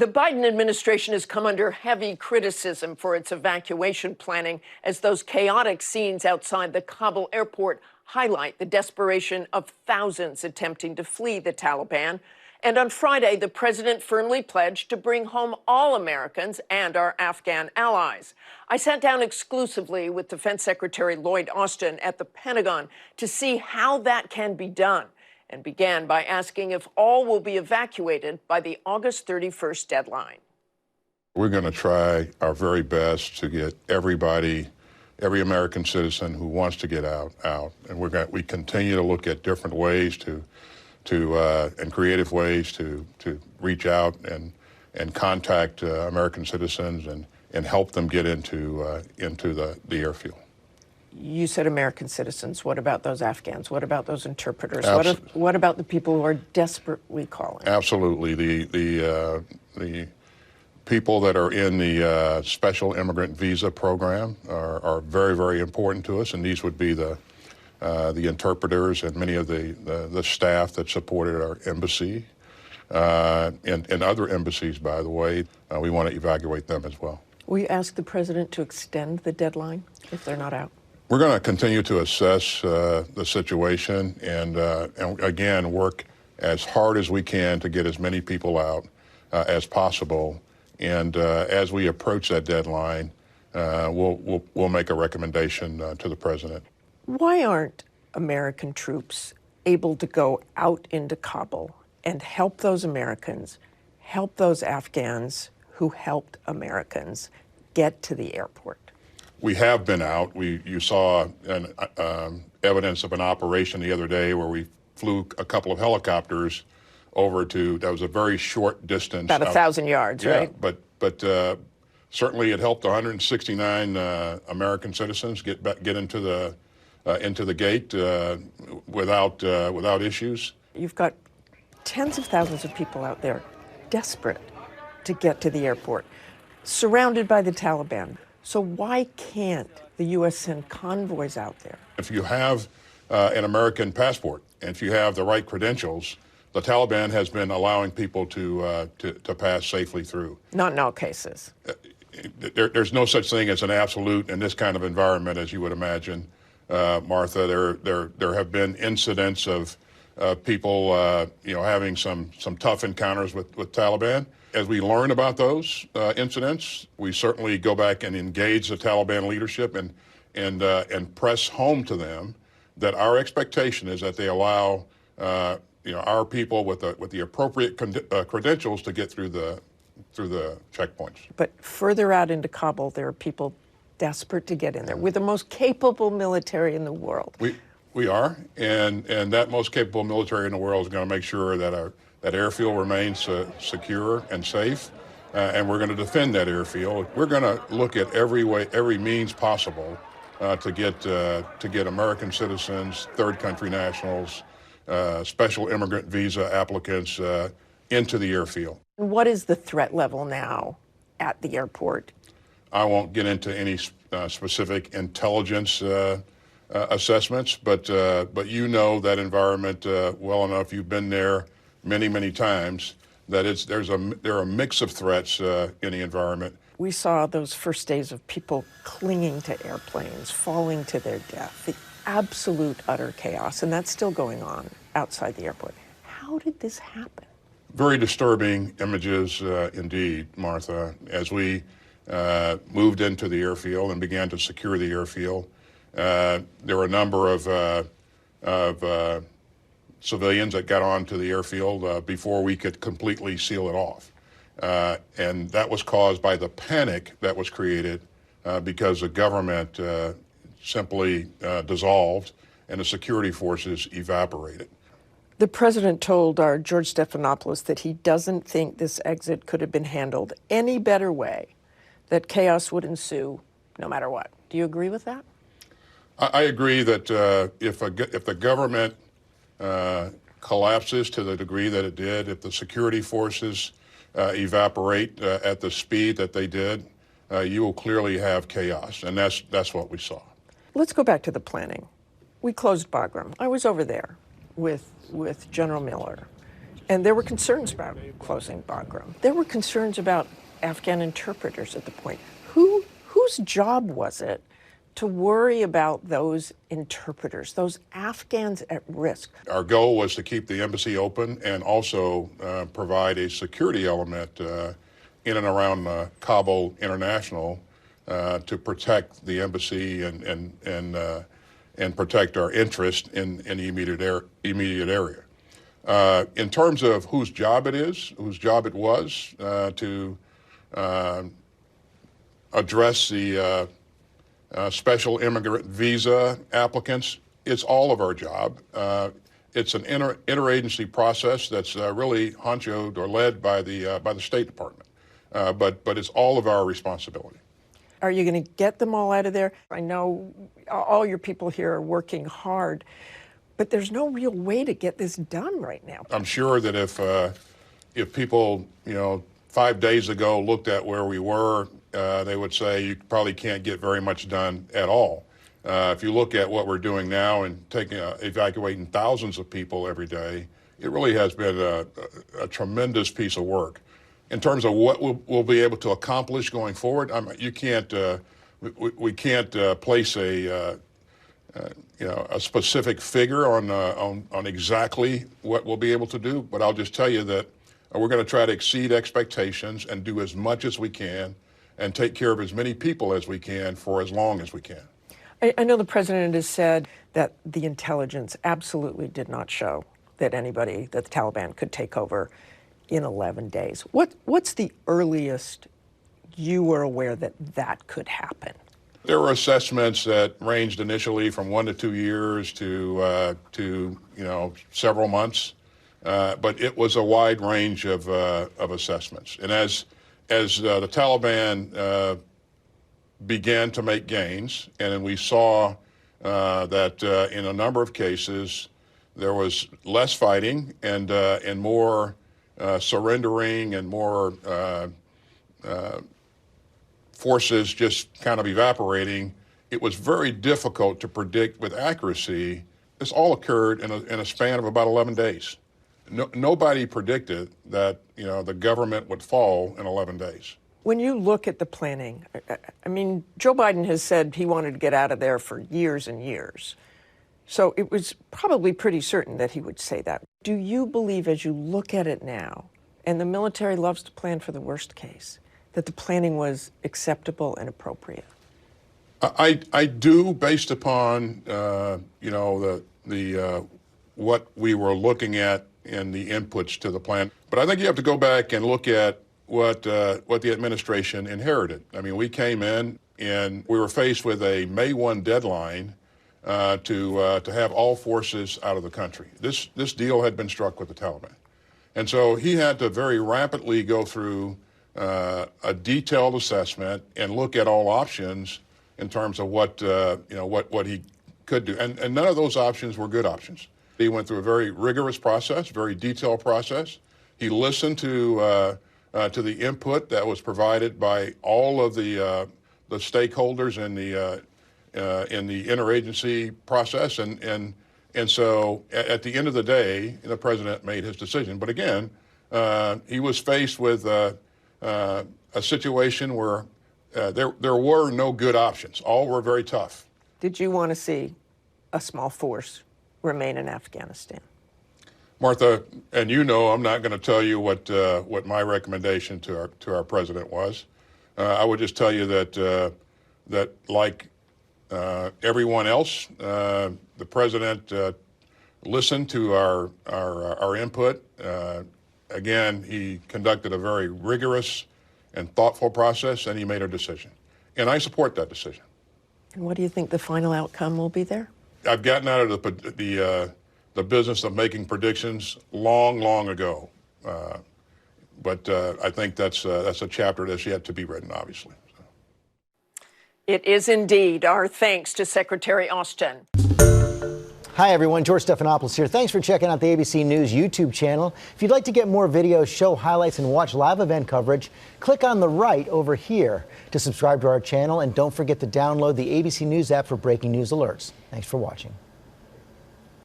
The Biden administration has come under heavy criticism for its evacuation planning as those chaotic scenes outside the Kabul airport highlight the desperation of thousands attempting to flee the Taliban. And on Friday, the president firmly pledged to bring home all Americans and our Afghan allies. I sat down exclusively with Defense Secretary Lloyd at the Pentagon to see how that can be done, and began by asking if all will be evacuated by the August 31st deadline. We're going to try our very best to get everybody, every American citizen who wants to get out. And we continue to look at different ways and creative ways to reach out and contact American citizens and help them get into the airfield. You said American citizens. What about those Afghans? What about those interpreters? What about the people who are desperately calling? Absolutely. The people that are in the special immigrant visa program are very, very important to us, and these would be the interpreters and many of the staff that supported our embassy and other embassies, by the way. We want to evacuate them as well. Will you ask the president to extend the deadline if they're not out? We're going to continue to assess the situation and again, work as hard as we can to get as many people out as possible. And as we approach that deadline, we'll make a recommendation to the president. Why aren't American troops able to go out into Kabul and help those Americans, help those Afghans who helped Americans get to the airport? We have been out. You saw evidence of an operation the other day where we flew a couple of helicopters over to, that was a very short distance. About 1,000 yards, yeah, right? But certainly it helped 169 American citizens get into the gate without issues. You've got tens of thousands of people out there desperate to get to the airport, surrounded by the Taliban. So why can't the U.S. send convoys out there? If you have an American passport, and if you have the right credentials, the Taliban has been allowing people to pass safely through. Not in all cases. There's no such thing as an absolute in this kind of environment, as you would imagine, Martha. There have been incidents of people, having some tough encounters with Taliban. As we learn about those incidents, we certainly go back and engage the Taliban leadership and press home to them that our expectation is that they allow our people with the appropriate credentials to get through the checkpoints. But further out into Kabul, there are people desperate to get in there. We're the most capable military in the world. We are, and that most capable military in the world is going to make sure that that airfield remains secure and safe, and we're going to defend that airfield. We're going to look at every means possible to get American citizens, third country nationals, special immigrant visa applicants into the airfield. What is the threat level now at the airport? I won't get into any specific intelligence assessments, but you know that environment well enough. You've been there many times. That there are a mix of threats in the environment. We saw those first days of people clinging to airplanes, falling to their death, the absolute utter chaos, and that's still going on outside the airport. How did this happen? Very disturbing images indeed, Martha. As we moved into the airfield and began to secure the airfield, there were a number of civilians that got onto the airfield before we could completely seal it off. And that was caused by the panic that was created because the government simply dissolved and the security forces evaporated. The president told our George Stephanopoulos that he doesn't think this exit could have been handled any better way, that chaos would ensue no matter what. Do you agree with that? I agree that if the government collapses to the degree that it did, if the security forces evaporate at the speed that they did, you will clearly have chaos, and that's what we saw. Let's go back to the planning. We closed Bagram. I was over there with General Miller, And there were concerns about closing Bagram. There were concerns about Afghan interpreters at the point. Whose job was it to worry about those interpreters, those Afghans at risk? Our goal was to keep the embassy open and also provide a security element in and around Kabul International to protect the embassy and protect our interest in the immediate area. In terms of whose job it was to address the special immigrant visa applicants, it's all of our job. It's an interagency process that's really honchoed or led by the State Department, but it's all of our responsibility. Are you going to get them all out of there? I know all your people here are working hard, but there's no real way to get this done right now. I'm sure that if people, 5 days ago looked at where we were, they would say you probably can't get very much done at all. If you look at what we're doing now and evacuating thousands of people every day, it really has been a tremendous piece of work. In terms of what we'll be able to accomplish going forward, we can't place a specific figure on exactly what we'll be able to do. But I'll just tell you that we're going to try to exceed expectations and do as much as we can and take care of as many people as we can for as long as we can. I know the president has said that the intelligence absolutely did not show that the Taliban could take over in 11 days. What's the earliest you were aware that could happen? There were assessments that ranged initially from 1 to 2 years to several months, but it was a wide range of assessments. And as the Taliban began to make gains, and then we saw that in a number of cases there was less fighting and more surrendering and more forces just kind of evaporating, it was very difficult to predict with accuracy. This all occurred in a span of about 11 days. Nobody predicted that the government would fall in 11 days. When you look at the planning, I mean, Joe Biden has said he wanted to get out of there for years and years. So it was probably pretty certain that he would say that. Do you believe, as you look at it now, and the military loves to plan for the worst case, that the planning was acceptable and appropriate? I do, based upon what we were looking at in the inputs to the plan. But I think you have to go back and look at what the administration inherited. I mean, we came in and we were faced with a May 1 deadline to have all forces out of the country. This deal had been struck with the Taliban, and so he had to very rapidly go through a detailed assessment and look at all options in terms of what he could do, and none of those options were good options. He went through a very rigorous process, very detailed process. He listened to the input that was provided by all of the stakeholders in the interagency process, and so at the end of the day, the president made his decision. But again, he was faced with a situation where there were no good options. All were very tough. Did you want to see a small force remain in Afghanistan? Martha, and I'm not going to tell you what my recommendation to our president was. I would just tell you that like everyone else, the president listened to our input. Again, he conducted a very rigorous and thoughtful process, and he made a decision. And I support that decision. And what do you think the final outcome will be there? I've gotten out of the business of making predictions long ago, but I think that's a chapter that's yet to be written, obviously. So. It is indeed. Our thanks to Secretary Austin. Hi, everyone. George Stephanopoulos here. Thanks for checking out the ABC News YouTube channel. If you'd like to get more videos, show highlights, and watch live event coverage, click on the right over here to subscribe to our channel. And don't forget to download the ABC News app for breaking news alerts. Thanks for watching.